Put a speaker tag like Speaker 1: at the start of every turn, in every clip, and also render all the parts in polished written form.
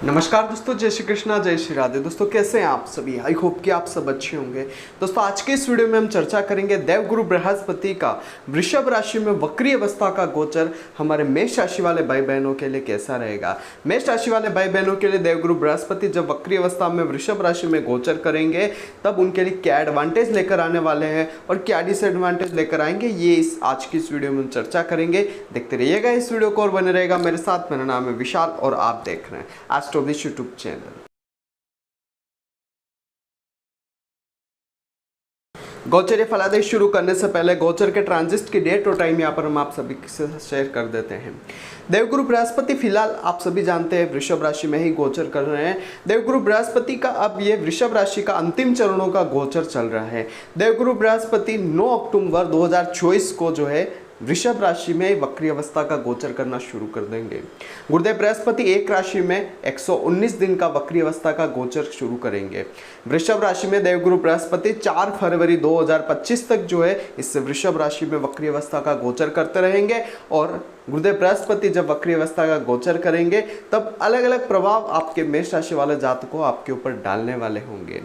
Speaker 1: नमस्कार दोस्तों, जय श्री कृष्णा, जय श्री राधे। दोस्तों कैसे हैं आप सभी? आई होप कि आप सब अच्छे होंगे। दोस्तों आज के इस वीडियो में हम चर्चा करेंगे देवगुरु बृहस्पति का वृषभ राशि में वक्री अवस्था का गोचर हमारे मेष राशि वाले भाई बहनों के लिए कैसा रहेगा। मेष राशि वाले भाई बहनों के लिए देवगुरु बृहस्पति जब वक्री अवस्था में वृषभ राशि में गोचर करेंगे तब उनके लिए क्या एडवांटेज लेकर आने वाले हैं और क्या डिसएडवांटेज लेकर आएंगे, ये इस आज की इस वीडियो में हम चर्चा करेंगे। देखते रहिएगा इस वीडियो को और बने रहेगा मेरे साथ। मेरा नाम है विशाल और आप देख रहे हैं एस्ट्रोविश यूट्यूब चैनल। गोचर फलादेश शुरू करने से पहले गोचर के ट्रांजिट की डेट और टाइम यहाँ पर हम आप सभी से शेयर कर देते हैं। देवगुरु बृहस्पति फिलहाल आप सभी जानते हैं वृषभ राशि में ही गोचर कर रहे हैं। देवगुरु बृहस्पति का अब ये वृषभ राशि का अंतिम चरणों का गोचर चल रहा है। देवगुरु बृहस्पति 9 अक्टूबर 2024 को जो है वृषभ राशि में वक्री अवस्था का गोचर करना शुरू कर देंगे। गुरुदेव बृहस्पति एक राशि में 119 दिन का वक्री अवस्था का गोचर शुरू करेंगे। वृषभ राशि में देवगुरु बृहस्पति 4 फरवरी 2025 तक जो है इस वृषभ राशि में वक्री अवस्था का गोचर करते रहेंगे और गुरुदेव बृहस्पति जब वक्री अवस्था का गोचर करेंगे तब अलग अलग प्रभाव आपके मेष राशि वाले जातकों आपके ऊपर डालने वाले होंगे।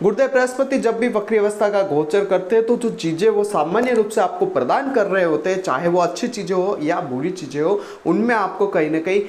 Speaker 1: गुरुदेव बृहस्पति जब भी वक्री अवस्था का गोचर करते हैं तो जो चीजें वो सामान्य रूप से आपको प्रदान कर रहे होते हैं, चाहे वो अच्छी चीजें हो या बुरी चीजें हो, उनमें आपको कहीं ना कहीं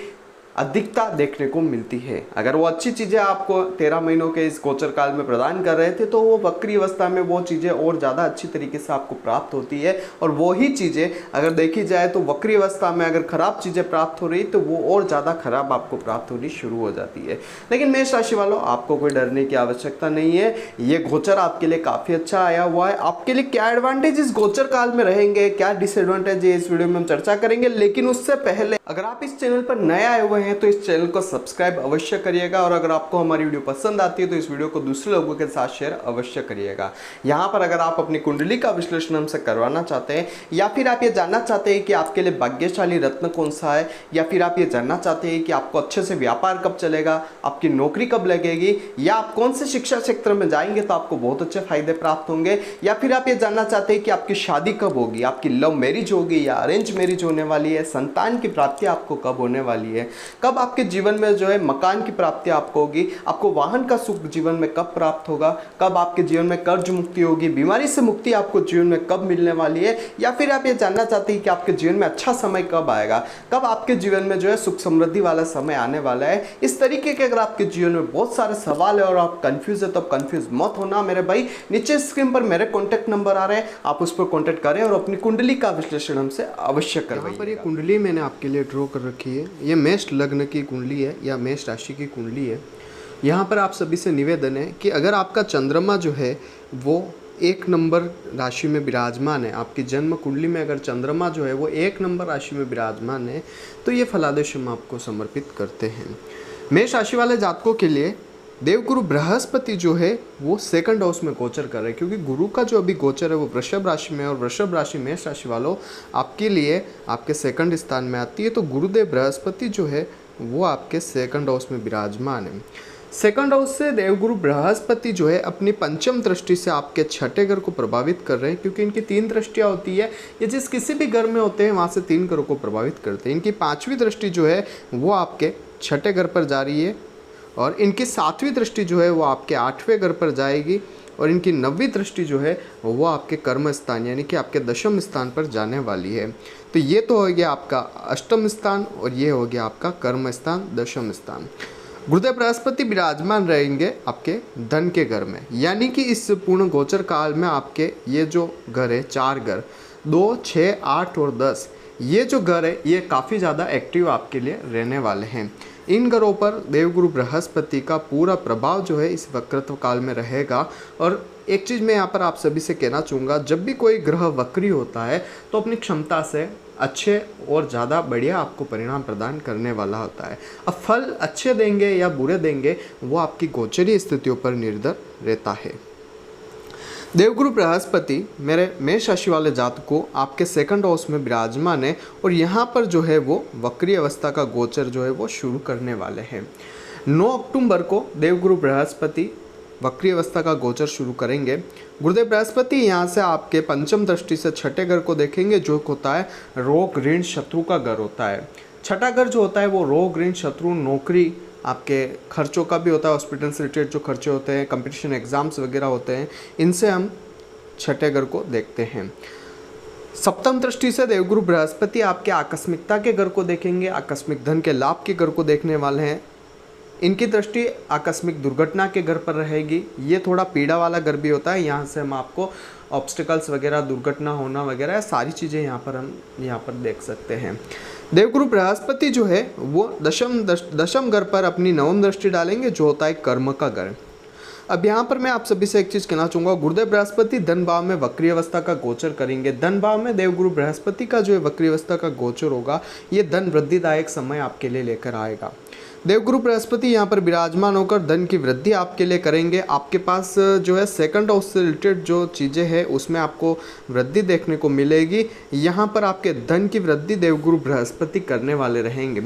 Speaker 1: अधिकता देखने को मिलती है। अगर वो अच्छी चीज़ें आपको 13 महीनों के इस गोचर काल में प्रदान कर रहे थे तो वो वक्री अवस्था में वो चीज़ें और ज़्यादा अच्छी तरीके से आपको प्राप्त होती है। और वो ही चीज़ें अगर देखी जाए तो वक्री अवस्था में अगर खराब चीज़ें प्राप्त हो रही तो वो और ज़्यादा खराब आपको प्राप्त होनी शुरू हो जाती है। लेकिन मेष राशि वालों, आपको कोई डरने की आवश्यकता नहीं है। ये गोचर आपके लिए काफ़ी अच्छा आया हुआ है। आपके लिए क्या एडवांटेज इस गोचर काल में रहेंगे, क्या डिसएडवांटेज है, इस वीडियो में हम चर्चा करेंगे। लेकिन उससे पहले अगर आप इस चैनल पर नए आए हुए हैं तो इस चैनल को सब्सक्राइब अवश्य करिएगा और अगर आपको हमारी वीडियो पसंद आती है तो इस वीडियो को दूसरे लोगों के साथ शेयर अवश्य करिएगा। यहाँ पर अगर आप अपनी कुंडली का विश्लेषण हमसे करवाना चाहते हैं या फिर आप ये जानना चाहते हैं कि आपके लिए भाग्यशाली रत्न कौन सा है, या फिर आप ये जानना चाहते हैं कि आपको अच्छे से व्यापार कब चलेगा, आपकी नौकरी कब लगेगी, या आप कौन से शिक्षा क्षेत्र में जाएंगे तो आपको बहुत अच्छे फायदे प्राप्त होंगे, या फिर आप ये जानना चाहते हैं कि आपकी शादी कब होगी, आपकी लव मैरिज होगी या अरेंज मैरिज होने वाली है, संतान की प्राप्ति आपको कब होने वाली है, कब आपके जीवन में जो है मकान की प्राप्ति आपको होगी, आपको वाहन का सुख जीवन में कब प्राप्त होगा, कब आपके जीवन में कर्ज मुक्ति होगी, बीमारी से मुक्ति आपको जीवन में कब मिलने वाली है, या फिर आप ये जानना चाहते हैं कि आपके जीवन में अच्छा समय कब आएगा, कब आपके जीवन में जो है सुख समृद्धि वाला समय आने वाला है। इस तरीके के अगर आपके जीवन में बहुत सारे सवाल है और आप कंफ्यूज है तो आप कंफ्यूज मत होना मेरे भाई। नीचे स्क्रीन पर मेरे कॉन्टैक्ट नंबर आ रहे हैं, आप उस पर कॉन्टैक्ट करें और अपनी कुंडली का विश्लेषण हमसे अवश्य करवाइए। यहाँ पर ये कुंडली मैंने आपके लिए ड्रॉ कर रखी है। ये मेष लग्न की कुंडली है या मेष राशि की कुंडली है। यहाँ पर आप सभी से निवेदन है कि अगर आपका चंद्रमा जो है वो 1 नंबर राशि में विराजमान है, आपकी जन्म कुंडली में अगर चंद्रमा जो है वो 1 नंबर राशि में विराजमान है तो ये फलादेश हम आपको समर्पित करते हैं। मेष राशि वाले जातकों के लिए देवगुरु बृहस्पति जो है वो 2nd हाउस में गोचर कर रहे हैं, क्योंकि गुरु का जो अभी गोचर है वो वृषभ राशि में, और वृषभ राशि मेष राशि वालों आपके लिए आपके 2nd स्थान में आती है। तो गुरुदेव बृहस्पति जो है वो आपके 2nd हाउस में विराजमान है। 2nd हाउस से देवगुरु बृहस्पति जो है अपनी पंचम दृष्टि से आपके 6ठे घर को प्रभावित कर रहे हैं, क्योंकि इनकी 3 दृष्टियाँ होती है। ये जिस किसी भी घर में होते हैं वहाँ से 3 घरों को प्रभावित करते हैं। इनकी 5वीं दृष्टि जो है वो आपके 6ठे घर पर जा रही है और इनकी 7वीं दृष्टि जो है वो आपके 8वें घर पर जाएगी और इनकी 9वीं दृष्टि जो है वो आपके कर्म स्थान यानी कि आपके 10वें स्थान पर जाने वाली है। तो ये तो हो गया आपका 8वां स्थान और ये हो गया आपका कर्म स्थान 10वां स्थान। गुरुदेव बृहस्पति विराजमान रहेंगे आपके धन के घर में, यानी कि इस पूर्ण गोचर काल में आपके ये जो घर है 4 घर 2, 6, 8 और 10, ये जो घर है ये काफ़ी ज़्यादा एक्टिव आपके लिए रहने वाले हैं। इन घरों पर देवगुरु बृहस्पति का पूरा प्रभाव जो है इस वक्रत्व काल में रहेगा। और एक चीज़ मैं यहाँ पर आप सभी से कहना चाहूँगा, जब भी कोई ग्रह वक्री होता है तो अपनी क्षमता से अच्छे और ज़्यादा बढ़िया आपको परिणाम प्रदान करने वाला होता है। अब फल अच्छे देंगे या बुरे देंगे वो आपकी गोचरीय स्थितियों पर निर्भर रहता है। देवगुरु बृहस्पति मेरे मेष राशि वाले जातकों आपके 2nd हाउस में विराजमान है और यहाँ पर जो है वो वक्री अवस्था का गोचर जो है वो शुरू करने वाले हैं। 9 अक्टूबर को देवगुरु बृहस्पति वक्री अवस्था का गोचर शुरू करेंगे। गुरुदेव बृहस्पति यहाँ से आपके पंचम दृष्टि से 6ठे घर को देखेंगे, जो होता है रोग ऋण शत्रु का घर होता है। 6ठा घर जो होता है वो रोग ऋण शत्रु नौकरी आपके खर्चों का भी होता है, हॉस्पिटल से रिलेटेड जो खर्चे होते हैं, कंपटीशन एग्ज़ाम्स वगैरह होते हैं, इनसे हम छठे घर को देखते हैं। सप्तम दृष्टि से देवगुरु बृहस्पति आपके आकस्मिकता के घर को देखेंगे, आकस्मिक धन के लाभ के घर को देखने वाले हैं। इनकी दृष्टि आकस्मिक दुर्घटना के घर पर रहेगी। ये थोड़ा पीड़ा वाला घर भी होता है, यहाँ से हम आपको ऑब्स्टिकल्स वगैरह, दुर्घटना होना वगैरह सारी चीज़ें हम यहाँ पर देख सकते हैं। देवगुरु बृहस्पति जो है वो दशम घर पर अपनी नवम दृष्टि डालेंगे, जो होता है कर्म का घर। अब यहाँ पर मैं आप सभी से एक चीज़ कहना चाहूँगा, गुरुदेव बृहस्पति धन भाव में वक्री अवस्था का गोचर करेंगे। धन भाव में देवगुरु बृहस्पति का जो है वक्री अवस्था का गोचर होगा, ये धन वृद्धिदायक समय आपके लिए लेकर आएगा। देवगुरु बृहस्पति यहाँ पर विराजमान होकर धन की वृद्धि आपके लिए करेंगे। आपके पास जो है सेकंड हाउस से रिलेटेड जो चीज़ें हैं उसमें आपको वृद्धि देखने को मिलेगी। यहाँ पर आपके धन की वृद्धि देवगुरु बृहस्पति करने वाले रहेंगे।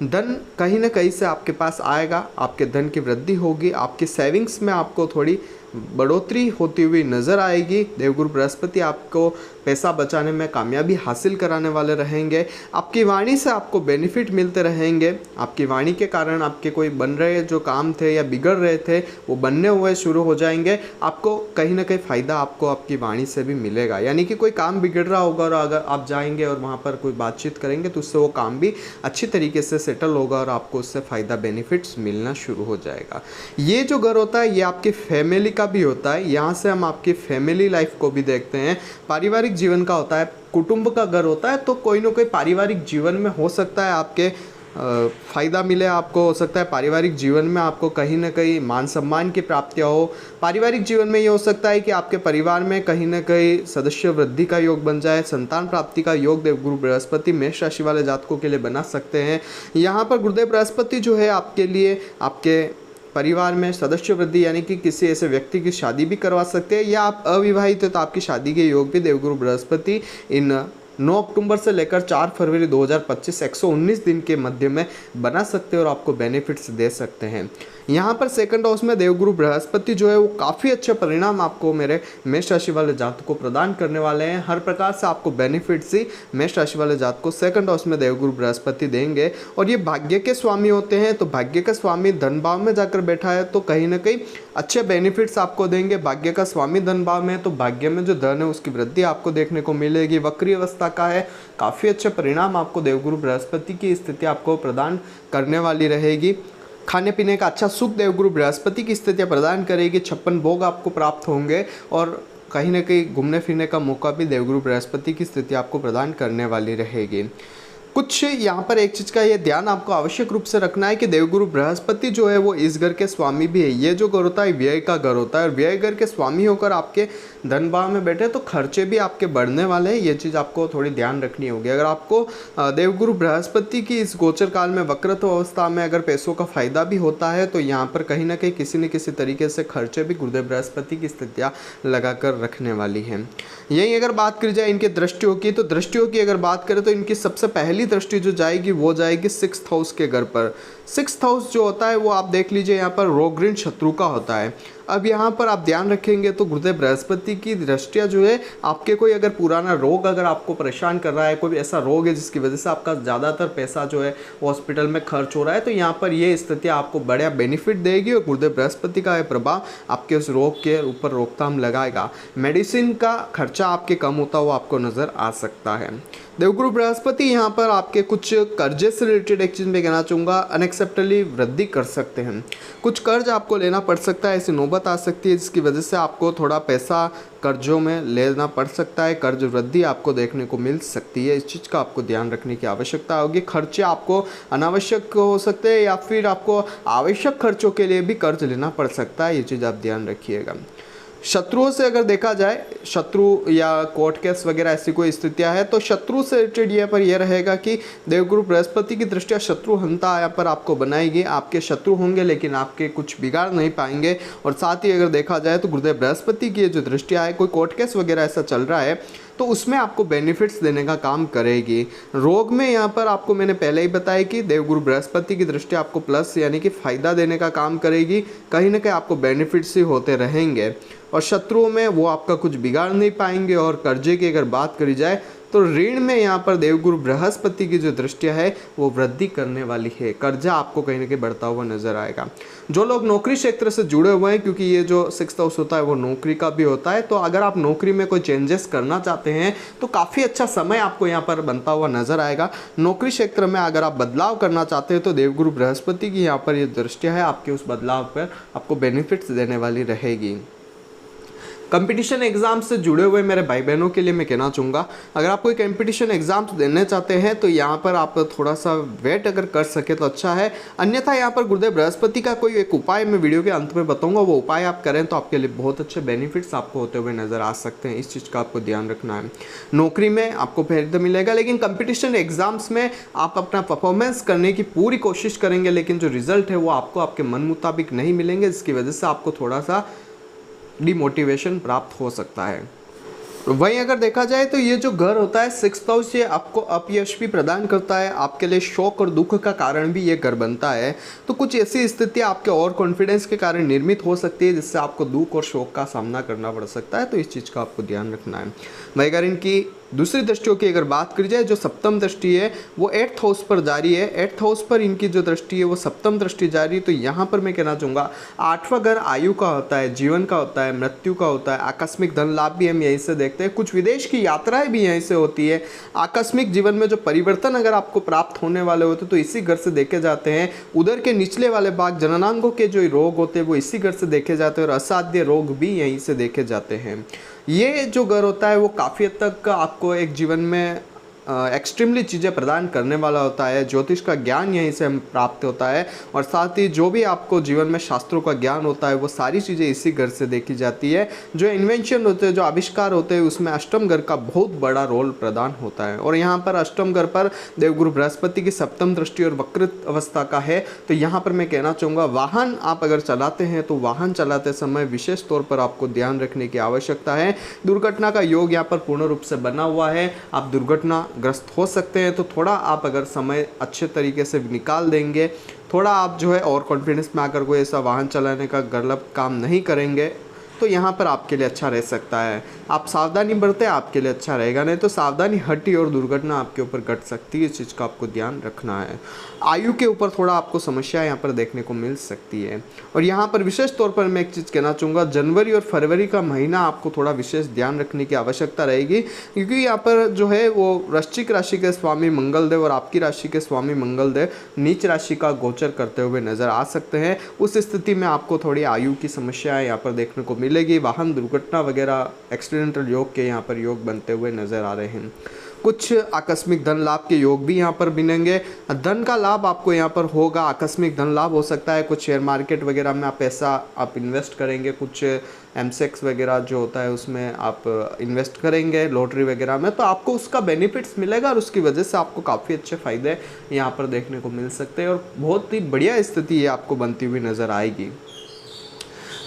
Speaker 1: धन कहीं ना कहीं से आपके पास आएगा, आपके धन की वृद्धि होगी, आपकी सेविंग्स में आपको थोड़ी बढ़ोतरी होती हुई नज़र आएगी। देवगुरु बृहस्पति आपको पैसा बचाने में कामयाबी हासिल कराने वाले रहेंगे। आपकी वाणी से आपको बेनिफिट मिलते रहेंगे। आपकी वाणी के कारण आपके कोई बन रहे जो काम थे या बिगड़ रहे थे वो बनने हुए शुरू हो जाएंगे। आपको कहीं ना कहीं फ़ायदा आपको आपकी वाणी से भी मिलेगा, यानी कि कोई काम बिगड़ रहा होगा और अगर आप जाएंगे और वहाँ पर कोई बातचीत करेंगे तो उससे वो काम भी अच्छी तरीके से सेटल होगा और आपको उससे फ़ायदा बेनिफिट्स मिलना शुरू हो जाएगा। ये जो घर होता है ये आपकी फैमिली का भी होता है। यहाँ से हम आपकी फैमिली लाइफ को भी देखते हैं। पारिवारिक जीवन का होता है, कुटुंब का घर होता है, तो कोई ना कोई पारिवारिक जीवन में हो सकता है आपके फ़ायदा मिले आपको, हो सकता है पारिवारिक जीवन में आपको कहीं ना कहीं मान सम्मान की प्राप्तियाँ हो। पारिवारिक जीवन में ये हो सकता है कि आपके परिवार में कहीं ना कहीं सदस्य वृद्धि का योग बन जाए, संतान प्राप्ति का योग देवगुरु बृहस्पति मेष राशि वाले जातकों के लिए बना सकते हैं। यहाँ पर गुरुदेव बृहस्पति जो है आपके लिए आपके परिवार में सदस्य वृद्धि यानी कि किसी ऐसे व्यक्ति की शादी भी करवा सकते हैं, या आप अविवाहित है तो आपकी शादी के योग भी देवगुरु बृहस्पति इन 9 अक्टूबर से लेकर 4 फरवरी 2025 119 दिन के मध्य में बना सकते हैं और आपको बेनिफिट्स दे सकते हैं। यहाँ पर सेकंड हाउस में देवगुरु बृहस्पति जो है वो काफ़ी अच्छे परिणाम आपको मेरे मेष राशि वाले जातकों को प्रदान करने वाले हैं। हर प्रकार से आपको बेनिफिट्स ही मेष राशि वाले जातकों को सेकंड हाउस में देवगुरु बृहस्पति देंगे। और ये भाग्य के स्वामी होते हैं, तो भाग्य का स्वामी धन भाव में जाकर बैठा है तो कहीं ना कहीं अच्छे बेनिफिट्स आपको देंगे। भाग्य का स्वामी धन भाव में है तो भाग्य में जो धन है उसकी वृद्धि आपको देखने को मिलेगी। वक्री अवस्था का है, काफ़ी अच्छे परिणाम आपको देवगुरु बृहस्पति की स्थिति आपको प्रदान करने वाली रहेगी। खाने पीने का अच्छा सुख देवगुरु बृहस्पति की स्थितियाँ प्रदान करेगी। 56 भोग आपको प्राप्त होंगे और कहीं ना कहीं घूमने फिरने का मौका भी देवगुरु बृहस्पति की स्थिति आपको प्रदान करने वाली रहेगी। कुछ यहाँ पर एक चीज़ का ये ध्यान आपको आवश्यक रूप से रखना है कि देवगुरु बृहस्पति जो है वो इस घर के स्वामी भी है। ये जो घर होता है व्यय का घर होता है और व्यय घर के स्वामी होकर आपके धन भाव में बैठे तो खर्चे भी आपके बढ़ने वाले हैं। ये चीज़ आपको थोड़ी ध्यान रखनी होगी। अगर आपको देवगुरु बृहस्पति की इस गोचर काल में वक्रत्व अवस्था में अगर पैसों का फायदा भी होता है तो यहाँ पर कहीं ना कहीं किसी न किसी तरीके से खर्चे भी गुरुदेव बृहस्पति की स्थितियाँ लगा कर रखने वाली हैं। यही अगर बात करी जाए इनके दृष्टियों की, तो दृष्टियों की अगर बात करें तो इनकी सबसे पहली दृष्टि जो जाएगी वो जाएगी 6th हाउस के घर पर। 6th हाउस जो होता है वो आप देख लीजिए यहाँ पर रोग ऋण शत्रु का होता है। अब यहाँ पर आप ध्यान रखेंगे तो गुरुदेव बृहस्पति की दृष्टियाँ जो है आपके कोई अगर पुराना रोग अगर आपको परेशान कर रहा है, कोई ऐसा रोग है जिसकी वजह से आपका ज़्यादातर पैसा जो है हॉस्पिटल में खर्च हो रहा है, तो यहाँ पर ये स्थिति आपको बढ़िया बेनिफिट देगी और गुरुदेव बृहस्पति का यह प्रभाव आपके उस रोग के ऊपर रोकथाम लगाएगा। मेडिसिन का खर्चा आपके कम होता हुआ आपको नज़र आ सकता है। देवगुरु बृहस्पति यहाँ पर आपके कुछ कर्जे से रिलेटेड एक चीज़ मैं कहना चाहूँगा, अनएक्सेप्टेबली वृद्धि कर सकते हैं। कुछ कर्ज आपको लेना पड़ सकता है, ऐसी नौबत आ सकती है जिसकी वजह से आपको थोड़ा पैसा कर्जों में लेना पड़ सकता है। कर्ज वृद्धि आपको देखने को मिल सकती है, इस चीज़ का आपको ध्यान रखने की आवश्यकता होगी। खर्चे आपको अनावश्यक हो सकते हैं या फिर आपको आवश्यक खर्चों के लिए भी कर्ज लेना पड़ सकता है, ये चीज़ आप ध्यान रखिएगा। शत्रुओं से अगर देखा जाए, शत्रु या कोर्ट केस वगैरह ऐसी कोई स्थितियां है तो शत्रु से रिलेटेड यहाँ पर यह रहेगा कि देवगुरु बृहस्पति की दृष्टिया शत्रु हंता यहाँ पर आपको बनाएगी। आपके शत्रु होंगे लेकिन आपके कुछ बिगाड़ नहीं पाएंगे। और साथ ही अगर देखा जाए तो गुरुदेव बृहस्पति की जो दृष्टिया है, कोई कोर्ट केस वगैरह ऐसा चल रहा है तो उसमें आपको बेनिफिट्स देने का काम करेगी। रोग में यहाँ पर आपको मैंने पहले ही बताया कि देवगुरु बृहस्पति की दृष्टि आपको प्लस यानी कि फ़ायदा देने का काम करेगी। कहीं ना कहीं आपको बेनिफिट्स ही होते रहेंगे और शत्रुओं में वो आपका कुछ बिगाड़ नहीं पाएंगे। और कर्जे की अगर बात करी जाए तो ऋण में यहाँ पर देवगुरु बृहस्पति की जो दृष्टियाँ है वो वृद्धि करने वाली है, कर्जा आपको कहीं ना कहीं बढ़ता हुआ नजर आएगा। जो लोग नौकरी क्षेत्र से जुड़े हुए हैं, क्योंकि ये जो 6th हाउस होता है वो नौकरी का भी होता है, तो अगर आप नौकरी में कोई चेंजेस करना चाहते हैं तो काफ़ी अच्छा समय आपको यहाँ पर बनता हुआ नजर आएगा। नौकरी क्षेत्र में अगर आप बदलाव करना चाहते हैं तो देवगुरु बृहस्पति की यहाँ पर ये दृष्टियाँ है आपके उस बदलाव पर आपको बेनिफिट्स देने वाली रहेगी। कंपटीशन एग्जाम से जुड़े हुए मेरे भाई बहनों के लिए मैं कहना चाहूँगा, अगर आप कोई कंपटीशन एग्जाम्स देने चाहते हैं तो यहाँ पर आप थोड़ा सा वेट अगर कर सके तो अच्छा है। अन्यथा यहाँ पर गुरुदेव बृहस्पति का कोई एक उपाय मैं वीडियो के अंत में बताऊँगा, वो उपाय आप करें तो आपके लिए बहुत अच्छे बेनिफिट्स आपको होते हुए नजर आ सकते हैं। इस चीज़ का आपको ध्यान रखना है। नौकरी में आपको फायदा मिलेगा, लेकिन कंपटीशन एग्जाम्स में आप अपना परफॉर्मेंस करने की पूरी कोशिश करेंगे, लेकिन जो रिजल्ट है वो आपको आपके मन मुताबिक नहीं मिलेंगे, जिसकी वजह से आपको थोड़ा सा डिमोटिवेशन प्राप्त हो सकता है। वहीं अगर देखा जाए तो ये जो घर होता है 6th हाउस, ये आपको अपयश भी प्रदान करता है, आपके लिए शौक और दुख का कारण भी ये घर बनता है। तो कुछ ऐसी स्थितियाँ आपके और कॉन्फिडेंस के कारण निर्मित हो सकती है, जिससे आपको दुख और शौक का सामना करना पड़ सकता है। तो इस चीज़ का आपको ध्यान रखना है। वहीं अगर इनकी दूसरी दृष्टियों की अगर बात करी जाए, जो सप्तम दृष्टि है वो 8th हाउस पर जारी है। 8th हाउस पर इनकी जो दृष्टि है वो सप्तम दृष्टि जारी है। तो यहाँ पर मैं कहना चाहूँगा 8वां घर आयु का होता है, जीवन का होता है, मृत्यु का होता है। आकस्मिक धन लाभ भी हम यहीं से देखते हैं, कुछ विदेश की यात्राएं भी यहीं से होती है। आकस्मिक जीवन में जो परिवर्तन अगर आपको प्राप्त होने वाले होते तो इसी घर से देखे जाते हैं। उधर के निचले वाले भाग जननांगों के जो रोग होते हैं वो इसी घर से देखे जाते हैं, और असाध्य रोग भी यहीं से देखे जाते हैं। ये जो घर होता है वो काफ़ी हद तक आपको एक जीवन में एक्सट्रीमली चीज़ें प्रदान करने वाला होता है। ज्योतिष का ज्ञान यहीं से प्राप्त होता है, और साथ ही जो भी आपको जीवन में शास्त्रों का ज्ञान होता है वो सारी चीज़ें इसी घर से देखी जाती है। जो इन्वेंशन होते हैं, जो आविष्कार होते हैं, उसमें अष्टम घर का बहुत बड़ा रोल प्रदान होता है। और यहाँ पर अष्टम घर पर देवगुरु बृहस्पति की सप्तम दृष्टि और वक्रित अवस्था का है। तो यहाँ पर मैं कहना चाहूँगा, वाहन आप अगर चलाते हैं तो वाहन चलाते समय विशेष तौर पर आपको ध्यान रखने की आवश्यकता है। दुर्घटना का योग यहाँ पर पूर्ण रूप से बना हुआ है, आप दुर्घटना ग्रस्त हो सकते हैं। तो थोड़ा आप अगर समय अच्छे तरीके से निकाल देंगे, थोड़ा आप जो है और कॉन्फिडेंस में आकर कोई ऐसा वाहन चलाने का गलत काम नहीं करेंगे तो यहाँ पर आपके लिए अच्छा रह सकता है। आप सावधानी बरतें, आपके लिए अच्छा रहेगा, नहीं तो सावधानी हटी और दुर्घटना आपके ऊपर घट सकती है। इस चीज़ का आपको ध्यान रखना है। आयु के ऊपर थोड़ा आपको समस्या यहाँ पर देखने को मिल सकती है। और यहाँ पर विशेष तौर पर मैं एक चीज़ कहना चाहूँगा, जनवरी और फरवरी का महीना आपको थोड़ा विशेष ध्यान रखने की आवश्यकता रहेगी, क्योंकि यहाँ पर जो है वो वृश्चिक राशि के स्वामी मंगलदेव और आपकी राशि के स्वामी मंगलदेव नीच राशि का गोचर करते हुए नजर आ सकते हैं। उस स्थिति में आपको थोड़ी आयु की समस्याएं यहाँ पर देखने को मिलेगी। वाहन दुर्घटना वगैरह एक्सीडेंटल योग के यहाँ पर योग बनते हुए नजर आ रहे हैं। कुछ आकस्मिक धन लाभ के योग भी यहाँ पर बनेंगे। धन का लाभ आपको यहाँ पर होगा, आकस्मिक धन लाभ हो सकता है। कुछ शेयर मार्केट वगैरह में आप पैसा आप इन्वेस्ट करेंगे, कुछ एमसेक्स वगैरह जो होता है उसमें आप इन्वेस्ट करेंगे, लॉटरी वगैरह में, तो आपको उसका बेनिफिट्स मिलेगा और उसकी वजह से आपको काफ़ी अच्छे फ़ायदे यहाँ पर देखने को मिल सकते हैं और बहुत ही बढ़िया स्थिति ये आपको बनती हुई नज़र आएगी।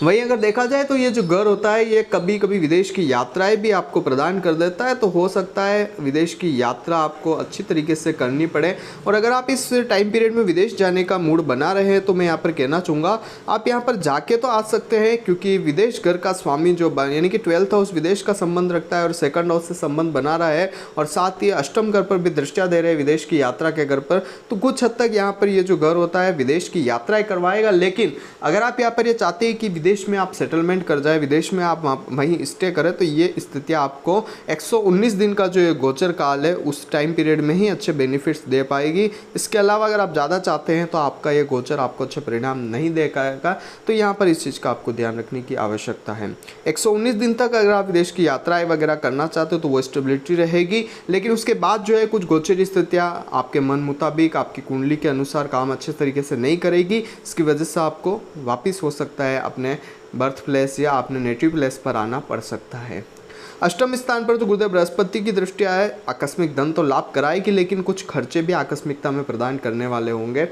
Speaker 1: वहीं अगर देखा जाए तो ये जो घर होता है ये कभी कभी विदेश की यात्राएं भी आपको प्रदान कर देता है। तो हो सकता है विदेश की यात्रा आपको अच्छी तरीके से करनी पड़े, और अगर आप इस टाइम पीरियड में विदेश जाने का मूड बना रहे हैं तो मैं यहाँ पर कहना चाहूँगा आप यहाँ पर जाके तो आ सकते हैं, क्योंकि विदेश घर का स्वामी जो यानी कि 12th हाउस विदेश का संबंध रखता है और 2nd हाउस से संबंध बना रहा है, और साथ ही अष्टम घर पर भी दृष्टिया दे रहे हैं विदेश की यात्रा के घर पर। तो कुछ हद तक यहाँ पर ये जो घर होता है विदेश की यात्राएं करवाएगा। लेकिन अगर आप यहाँ पर ये चाहते हैं कि विदेश में आप सेटलमेंट कर जाए, विदेश में आप वहीं स्टे करें, तो ये स्थितियाँ आपको 119 दिन का जो ये गोचर काल है उस टाइम पीरियड में ही अच्छे बेनिफिट्स दे पाएगी। इसके अलावा अगर आप ज़्यादा चाहते हैं तो आपका ये गोचर आपको अच्छे परिणाम नहीं दे पाएगा। तो यहाँ पर इस चीज़ का आपको ध्यान रखने की आवश्यकता है। 119 दिन तक अगर आप विदेश की यात्राएं वगैरह करना चाहते हो तो वो स्टेबिलिटी रहेगी, लेकिन उसके बाद जो है कुछ गोचरी स्थितियाँ आपके मन मुताबिक आपकी कुंडली के अनुसार काम अच्छे तरीके से नहीं करेगी। इसकी वजह से आपको वापस हो सकता है अपने बर्थ प्लेस या अपने नेटिव प्लेस पर आना पड़ सकता है। अष्टम स्थान पर तो गुरुदेव बृहस्पति की दृष्टि आए, आकस्मिक धन तो लाभ कराएगी, लेकिन कुछ खर्चे भी आकस्मिकता में प्रदान करने वाले होंगे।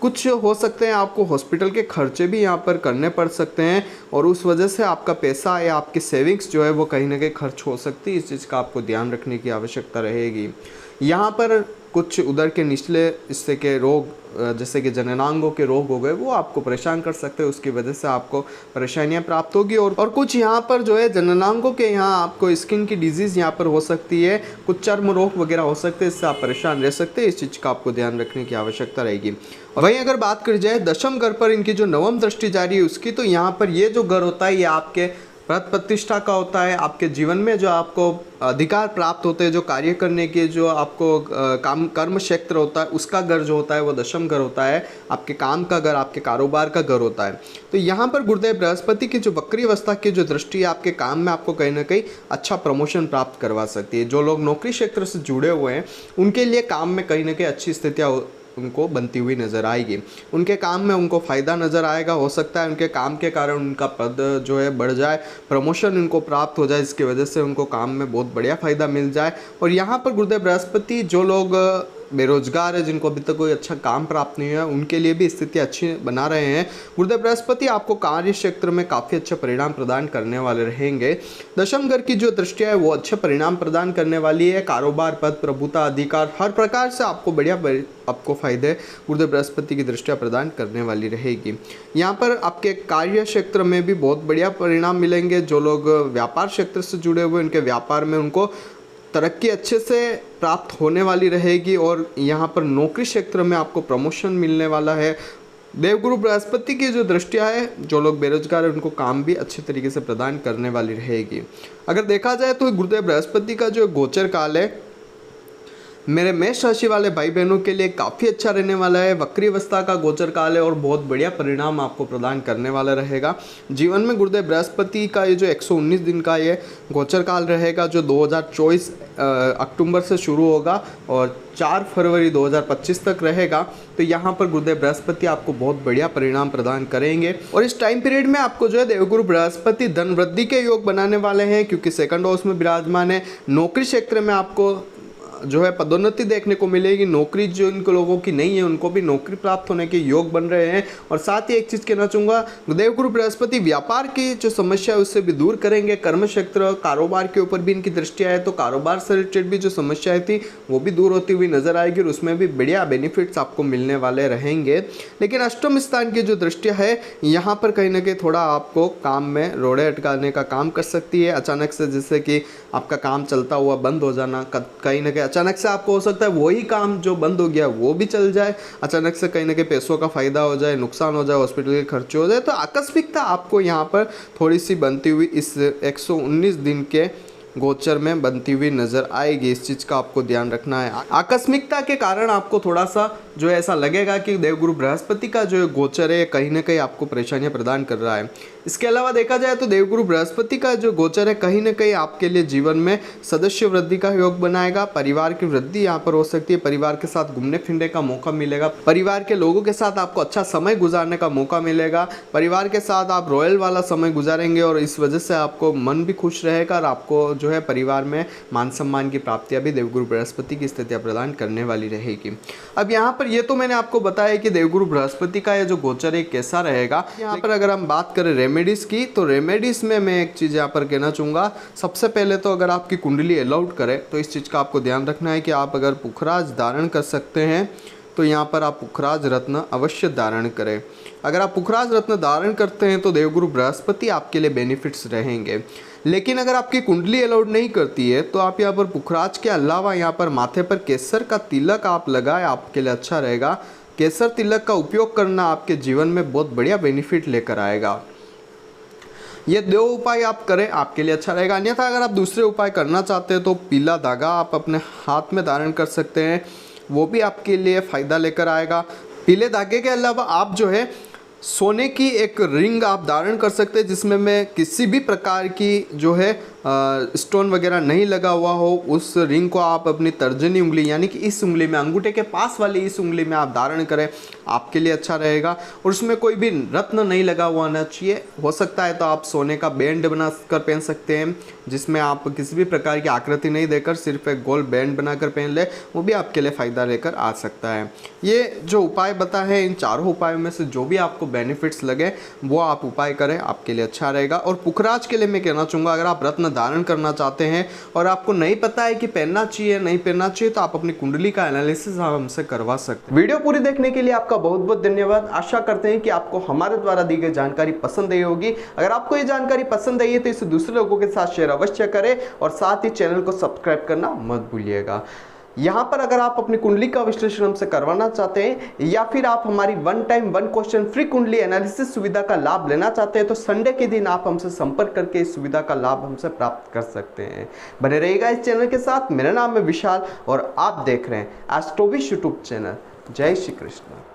Speaker 1: कुछ हो सकते हैं आपको हॉस्पिटल के खर्चे भी यहाँ पर करने पड़ सकते हैं, और उस वजह से आपका पैसा या आपकी सेविंग्स जो है वो कहीं ना कहीं खर्च हो सकती है। इस चीज़ का आपको ध्यान रखने की आवश्यकता रहेगी। यहाँ पर कुछ उधर के निचले हिस्से के रोग जैसे कि जननांगों के रोग हो गए वो आपको परेशान कर सकते हैं, उसकी वजह से आपको परेशानियां प्राप्त होगी। और कुछ यहाँ पर जो है जननांगों के यहाँ आपको स्किन की डिजीज़ यहाँ पर हो सकती है, कुछ चर्म रोग वगैरह हो सकते हैं, इससे आप परेशान रह सकते हैं। इस चीज़ का आपको ध्यान रखने की आवश्यकता रहेगी। वहीं अगर बात करी जाए दशम घर पर इनकी जो नवम दृष्टि जारी है उसकी, तो यहाँ पर ये जो घर होता है ये आपके पद प्रतिष्ठा का होता है, आपके जीवन में जो आपको अधिकार प्राप्त होते हैं, जो कार्य करने के जो आपको काम कर्म क्षेत्र होता है उसका घर जो होता है वो दशम घर होता है, आपके काम का घर, आपके कारोबार का घर होता है। तो यहाँ पर गुरुदेव बृहस्पति की जो वक्री अवस्था की जो दृष्टि है आपके काम में आपको कहीं ना कहीं अच्छा प्रमोशन प्राप्त करवा सकती है। जो लोग नौकरी क्षेत्र से जुड़े हुए हैं उनके लिए काम में कहीं ना कहीं अच्छी स्थितियाँ उनको बनती हुई नज़र आएगी, उनके काम में उनको फ़ायदा नज़र आएगा। हो सकता है उनके काम के कारण उनका पद जो है बढ़ जाए, प्रमोशन उनको प्राप्त हो जाए, इसकी वजह से उनको काम में बहुत बढ़िया फ़ायदा मिल जाए। और यहाँ पर गुरुदेव बृहस्पति जो लोग बेरोजगार है, जिनको अभी तक कोई अच्छा काम प्राप्त नहीं हुआ, उनके लिए भी स्थिति अच्छी बना रहे हैं। गुरुदेव बृहस्पति आपको कार्य क्षेत्र में काफ़ी अच्छे परिणाम प्रदान करने वाले रहेंगे। दशम घर की जो दृष्टिया है वो अच्छे परिणाम प्रदान करने वाली है। कारोबार, पद, प्रभुता, अधिकार, हर प्रकार से आपको बढ़िया आपको फायदे गुरुदेव बृहस्पति की दृष्टिया प्रदान करने वाली रहेगी। यहाँ पर आपके कार्य क्षेत्र में भी बहुत बढ़िया परिणाम मिलेंगे। जो लोग व्यापार क्षेत्र से जुड़े हुए उनके व्यापार में उनको तरक्की अच्छे से प्राप्त होने वाली रहेगी। और यहाँ पर नौकरी क्षेत्र में आपको प्रमोशन मिलने वाला है। देवगुरु बृहस्पति की जो दृष्टिया है, जो लोग बेरोजगार है उनको काम भी अच्छे तरीके से प्रदान करने वाली रहेगी। अगर देखा जाए तो गुरुदेव बृहस्पति का जो गोचर काल है मेरे मेष राशि वाले भाई बहनों के लिए काफ़ी अच्छा रहने वाला है। वक्री अवस्था का गोचर काल है और बहुत बढ़िया परिणाम आपको प्रदान करने वाला रहेगा। जीवन में गुरुदेव बृहस्पति का ये जो 119 दिन का ये गोचर काल रहेगा, जो 2024 अक्टूबर से शुरू होगा और 4 फरवरी 2025 तक रहेगा। तो यहाँ पर गुरुदेव बृहस्पति आपको बहुत बढ़िया परिणाम प्रदान करेंगे। और इस टाइम पीरियड में आपको जो है देवगुरु बृहस्पति धन वृद्धि के योग बनाने वाले हैं, क्योंकि सेकंड हाउस में विराजमान है। नौकरी क्षेत्र में आपको जो है पदोन्नति देखने को मिलेगी। नौकरी जो इन लोगों की नहीं है उनको भी नौकरी प्राप्त होने के योग बन रहे हैं। और साथ ही एक चीज़ कहना चाहूँगा, देवगुरु बृहस्पति व्यापार की जो समस्या है उससे भी दूर करेंगे। कर्म क्षेत्र, कारोबार के ऊपर भी इनकी दृष्टि है, तो कारोबार से रिलेटेड भी जो समस्याएं थी वो भी दूर होती हुई नजर आएगी और उसमें भी बढ़िया बेनिफिट्स आपको मिलने वाले रहेंगे। लेकिन अष्टम स्थान की जो दृष्टिया है यहाँ पर कहीं ना कहीं थोड़ा आपको काम में रोड़े अटकाने का काम कर सकती है। अचानक से जैसे कि आपका काम चलता हुआ बंद हो जाना, कहीं ना कहीं अचानक से आपको हो सकता है वही काम जो बंद हो गया वो भी चल जाए। अचानक से कहीं ना कहीं पैसों का फायदा हो जाए, नुकसान हो जाए, हॉस्पिटल के खर्चे हो जाए। तो आकस्मिकता आपको यहाँ पर थोड़ी सी बनती हुई इस 119 दिन के गोचर में बनती हुई नजर आएगी। इस चीज़ का आपको ध्यान रखना है। आकस्मिकता के कारण आपको थोड़ा सा जो ऐसा लगेगा कि देवगुरु बृहस्पति का जो गोचर है कहीं ना कहीं आपको परेशानियां प्रदान कर रहा है। इसके अलावा देखा जाए तो देवगुरु बृहस्पति का जो गोचर है कहीं ना कहीं आपके लिए जीवन में सदस्य वृद्धि का योग बनाएगा। परिवार की वृद्धि यहाँ पर हो सकती है। परिवार के साथ घूमने फिरने का मौका मिलेगा। परिवार के लोगों के साथ आपको अच्छा समय गुजारने का मौका मिलेगा। परिवार के साथ आप रॉयल वाला समय गुजारेंगे और इस वजह से आपको मन भी खुश रहेगा और आपको जो है परिवार में मान सम्मान की प्राप्तियां भी देवगुरु बृहस्पति की स्थितियां प्रदान करने वाली रहेगी। अब यहाँ पर ये तो मैंने आपको बताया कि देवगुरु बृहस्पति का ये जो गोचर है कैसा रहेगा। यहाँ पर अगर हम बात करें रेमेडीज की, तो रेमेडीज में मैं एक चीज़ यहाँ पर कहना चाहूँगा। सबसे पहले तो अगर आपकी कुंडली अलाउड करे तो इस चीज़ का आपको ध्यान रखना है कि आप अगर पुखराज धारण कर सकते हैं तो यहाँ पर आप पुखराज रत्न अवश्य धारण करें। अगर आप पुखराज रत्न धारण करते हैं तो देवगुरु बृहस्पति आपके लिए बेनिफिट्स रहेंगे। लेकिन अगर आपकी कुंडली अलाउड नहीं करती है तो आप यहाँ पर पुखराज के अलावा यहाँ पर माथे पर केसर का तिलक आप लगाए, आपके लिए अच्छा रहेगा। केसर तिलक का उपयोग करना आपके जीवन में बहुत बढ़िया बेनिफिट लेकर आएगा। ये 2 उपाय आप करें, आपके लिए अच्छा रहेगा। अन्यथा अगर आप दूसरे उपाय करना चाहते हैं तो पीला धागा आप अपने हाथ में धारण कर सकते हैं, वो भी आपके लिए फ़ायदा लेकर आएगा। पीले धागे के अलावा आप जो है सोने की एक रिंग आप धारण कर सकते हैं जिसमें में किसी भी प्रकार की जो है स्टोन वगैरह नहीं लगा हुआ हो। उस रिंग को आप अपनी तर्जनी उंगली यानी कि इस उंगली में, अंगूठे के पास वाली इस उंगली में आप धारण करें, आपके लिए अच्छा रहेगा। और उसमें कोई भी रत्न नहीं लगा हुआ होना चाहिए। हो सकता है तो आप सोने का बैंड बना कर पहन सकते हैं जिसमें आप किसी भी प्रकार की आकृति नहीं देकर सिर्फ एक गोल बैंड बनाकर पहन ले, वो भी आपके लिए फ़ायदा लेकर आ सकता है। ये जो उपाय बता है इन चारों उपायों में से जो भी आपको बेनिफिट्स लगे वो आप उपाय करें, आपके लिए अच्छा रहेगा। और पुखराज के लिए मैं कहना चाहूँगा, अगर आप रत्न धारण करना चाहते हैं और आपको नहीं पता है कि पहनना चाहिए नहीं पहनना चाहिए, तो आप अपनी कुंडली का एनालिसिस हमसे करवा सकते हैं। वीडियो पूरी देखने के लिए आपका बहुत बहुत धन्यवाद। आशा करते हैं कि आपको हमारे द्वारा दी गई जानकारी पसंद आई होगी। अगर आपको ये जानकारी पसंद आई है तो इसे दूसरे लोगों के साथ शेयर अवश्य करें और साथ ही चैनल को सब्सक्राइब करना मत भूलिएगा। यहाँ पर अगर आप अपनी कुंडली का विश्लेषण हमसे करवाना चाहते हैं या फिर आप हमारी 1 टाइम 1 क्वेश्चन फ्री कुंडली एनालिसिस सुविधा का लाभ लेना चाहते हैं तो संडे के दिन आप हमसे संपर्क करके इस सुविधा का लाभ हमसे प्राप्त कर सकते हैं। बने रहिएगा इस चैनल के साथ। मेरा नाम है विशाल और आप देख रहे हैं एस्ट्रोविश यूट्यूब चैनल। जय श्री कृष्ण।